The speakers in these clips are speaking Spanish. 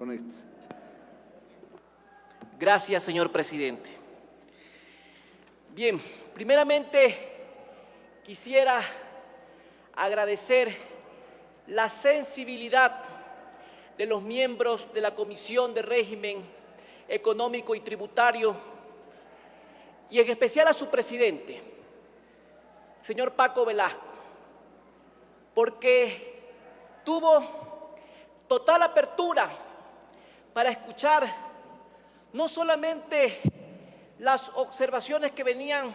Conéctese. Gracias, señor presidente. Bien, primeramente quisiera agradecer la sensibilidad de los miembros de la Comisión de Régimen Económico y Tributario y en especial a su presidente, señor Paco Velasco, porque tuvo total apertura para escuchar no solamente las observaciones que venían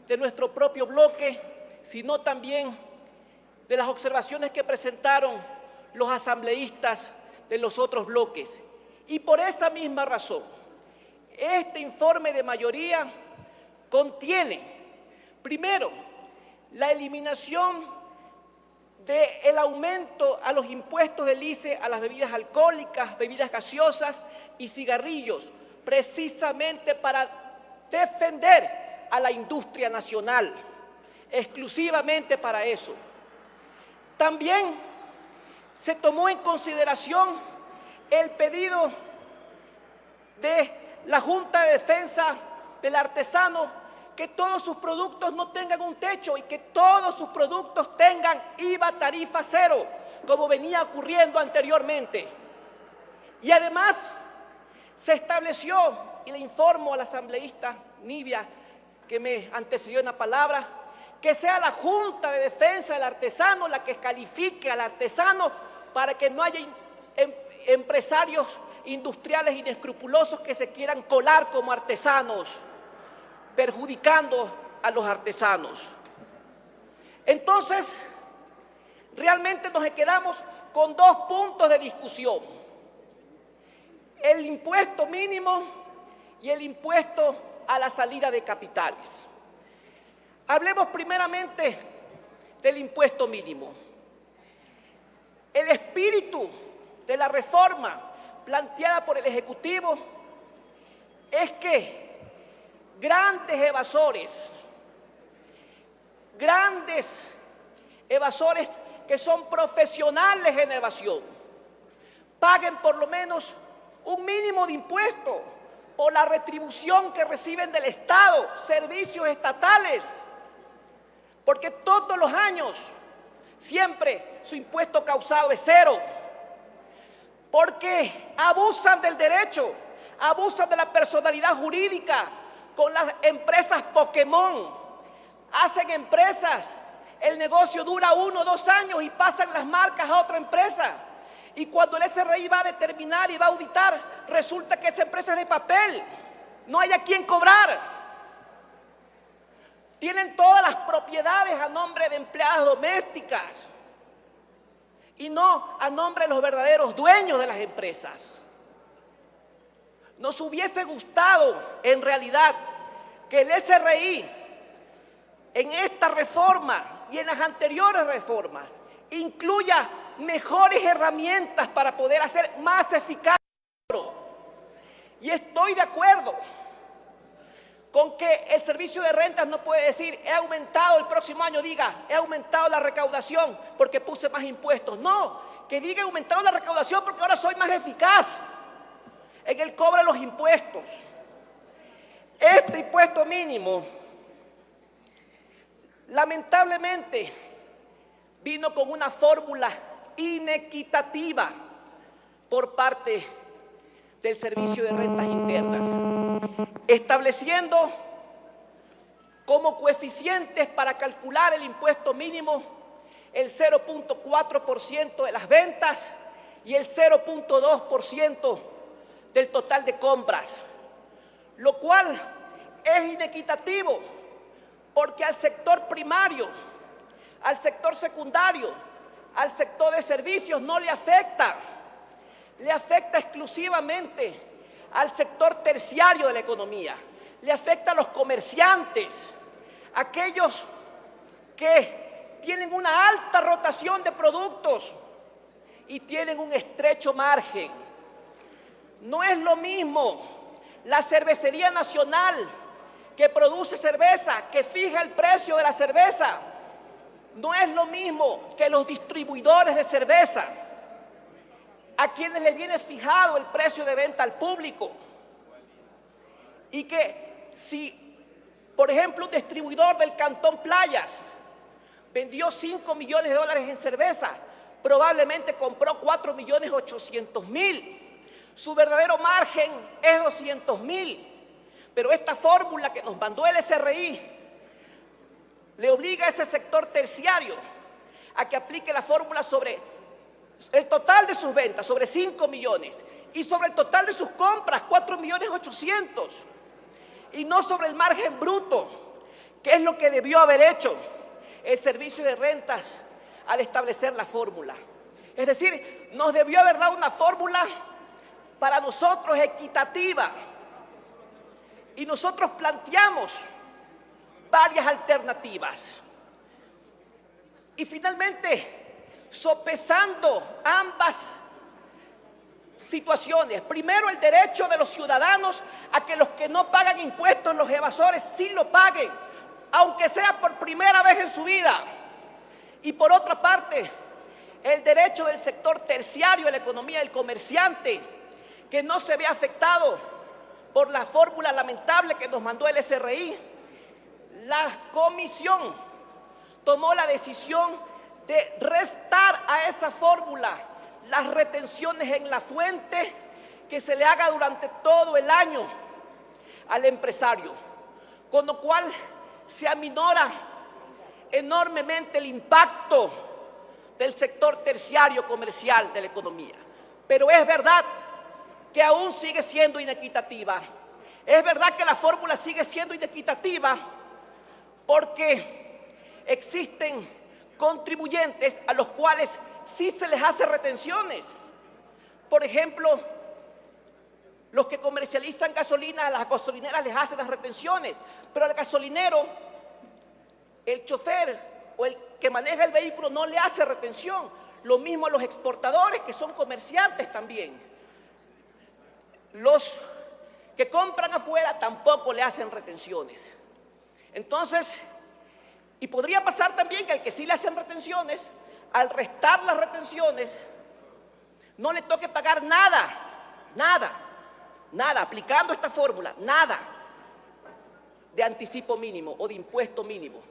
de nuestro propio bloque, sino también de las observaciones que presentaron los asambleístas de los otros bloques. Y por esa misma razón, este informe de mayoría contiene, primero, la eliminación del aumento a los impuestos del ICE a las bebidas alcohólicas, bebidas gaseosas y cigarrillos, precisamente para defender a la industria nacional, exclusivamente para eso. También se tomó en consideración el pedido de la Junta de Defensa del Artesano que todos sus productos no tengan un techo y que todos sus productos tengan IVA tarifa cero, como venía ocurriendo anteriormente. Y además se estableció, y le informo al asambleísta Nibia, que me antecedió en la palabra, que sea la Junta de Defensa del Artesano la que califique al artesano para que no haya empresarios industriales inescrupulosos que se quieran colar como artesanos, perjudicando a los artesanos. Entonces, realmente nos quedamos con dos puntos de discusión: el impuesto mínimo y el impuesto a la salida de capitales. Hablemos primeramente del impuesto mínimo. El espíritu de la reforma planteada por el Ejecutivo es que grandes evasores que son profesionales en evasión, paguen por lo menos un mínimo de impuesto por la retribución que reciben del Estado, servicios estatales, porque todos los años siempre su impuesto causado es cero, porque abusan del derecho, abusan de la personalidad jurídica con las empresas Pokémon, hacen empresas, el negocio dura 1 o 2 años y pasan las marcas a otra empresa. Y cuando el SRI va a determinar y va a auditar, resulta que esa empresa es de papel, no hay a quién cobrar. Tienen todas las propiedades a nombre de empleadas domésticas y no a nombre de los verdaderos dueños de las empresas. Nos hubiese gustado, en realidad, que el SRI, en esta reforma y en las anteriores reformas, incluya mejores herramientas para poder hacer más eficaz. Y estoy de acuerdo con que el servicio de rentas no puede decir, he aumentado el próximo año, diga, he aumentado la recaudación porque puse más impuestos. No, que diga, he aumentado la recaudación porque ahora soy más eficaz en el cobro de los impuestos. Este impuesto mínimo, lamentablemente, vino con una fórmula inequitativa por parte del Servicio de Rentas Internas, estableciendo como coeficientes para calcular el impuesto mínimo el 0.4% de las ventas y el 0.2% del total de compras, lo cual es inequitativo porque al sector primario, al sector secundario, al sector de servicios no le afecta, le afecta exclusivamente al sector terciario de la economía, le afecta a los comerciantes, aquellos que tienen una alta rotación de productos y tienen un estrecho margen. No es lo mismo la cervecería nacional que produce cerveza, que fija el precio de la cerveza. No es lo mismo que los distribuidores de cerveza. a quienes le viene fijado el precio de venta al público. Y que si, por ejemplo, un distribuidor del Cantón Playas vendió 5 millones de dólares en cerveza, probablemente compró 4.800.000. Su verdadero margen es 200.000. Pero esta fórmula que nos mandó el SRI le obliga a ese sector terciario a que aplique la fórmula sobre el total de sus ventas, sobre 5 millones, y sobre el total de sus compras, 4.800.000, y no sobre el margen bruto, que es lo que debió haber hecho el Servicio de Rentas al establecer la fórmula. Es decir, nos debió haber dado una fórmula para nosotros equitativa, y nosotros planteamos varias alternativas. Y finalmente, sopesando ambas situaciones, primero el derecho de los ciudadanos a que los que no pagan impuestos, los evasores, sí lo paguen, aunque sea por primera vez en su vida. Y por otra parte, el derecho del sector terciario de la economía del comerciante, que no se ve afectado por la fórmula lamentable que nos mandó el SRI. La comisión tomó la decisión de restar a esa fórmula las retenciones en la fuente que se le haga durante todo el año al empresario, con lo cual se aminora enormemente el impacto del sector terciario comercial de la economía. Pero es verdad que aún sigue siendo inequitativa. Es verdad que la fórmula sigue siendo inequitativa porque existen contribuyentes a los cuales sí se les hace retenciones. Por ejemplo, los que comercializan gasolina, a las gasolineras les hacen las retenciones, pero al gasolinero, el chofer o el que maneja el vehículo no le hace retención. Lo mismo a los exportadores, que son comerciantes también. Los que compran afuera tampoco le hacen retenciones. Entonces, y podría pasar también que al que sí le hacen retenciones, al restar las retenciones, no le toque pagar nada, aplicando esta fórmula, nada de anticipo mínimo o de impuesto mínimo.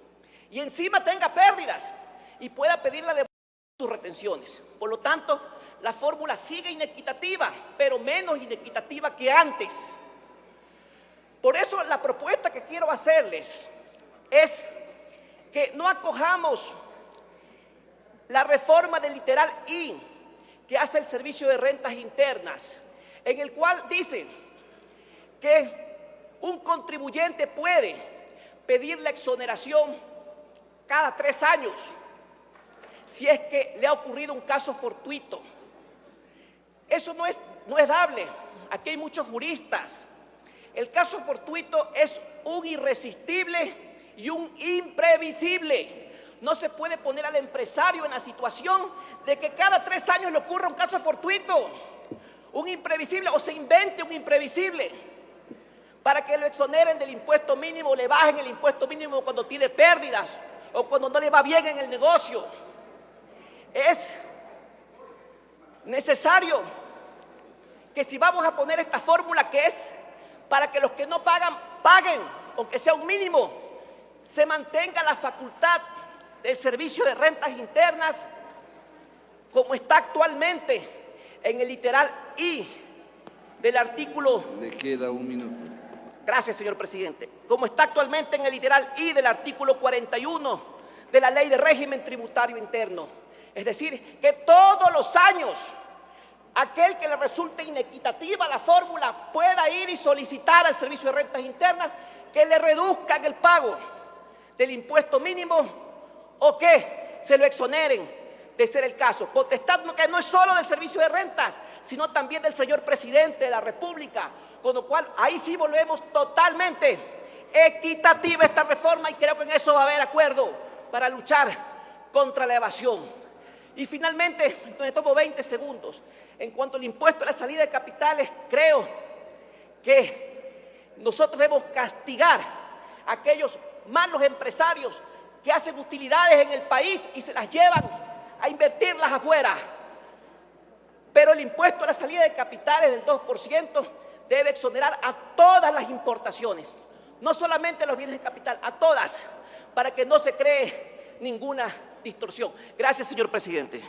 Y encima tenga pérdidas y pueda pedir la devolución de sus retenciones. Por lo tanto, la fórmula sigue inequitativa, pero menos inequitativa que antes. Por eso la propuesta que quiero hacerles es que no acojamos la reforma del literal I que hace el Servicio de Rentas Internas, en el cual dice que un contribuyente puede pedir la exoneración cada 3 años si es que le ha ocurrido un caso fortuito. Eso no es dable. Aquí hay muchos juristas. El caso fortuito es un irresistible y un imprevisible. No se puede poner al empresario en la situación de que cada 3 años le ocurra un caso fortuito, un imprevisible, o se invente un imprevisible para que lo exoneren del impuesto mínimo o le bajen el impuesto mínimo cuando tiene pérdidas o cuando no le va bien en el negocio. Es necesario que si vamos a poner esta fórmula que es para que los que no pagan, paguen, aunque sea un mínimo, se mantenga la facultad del Servicio de Rentas Internas como está actualmente en el literal I del artículo... Le queda 1 minuto. Gracias, señor presidente. Como está actualmente en el literal I del artículo 41 de la Ley de Régimen Tributario Interno. Es decir, que todos los años aquel que le resulte inequitativa la fórmula pueda ir y solicitar al Servicio de Rentas Internas que le reduzcan el pago del impuesto mínimo o que se lo exoneren de ser el caso. Potestad que no es solo del Servicio de Rentas, sino también del señor Presidente de la República, con lo cual ahí sí volvemos totalmente equitativa esta reforma y creo que en eso va a haber acuerdo para luchar contra la evasión. Y finalmente, me tomo 20 segundos, en cuanto al impuesto a la salida de capitales, creo que nosotros debemos castigar a aquellos malos empresarios que hacen utilidades en el país y se las llevan a invertirlas afuera. pero el impuesto a la salida de capitales del 2% debe exonerar a todas las importaciones, no solamente a los bienes de capital, a todas, para que no se cree ninguna distorsión. Gracias, señor presidente.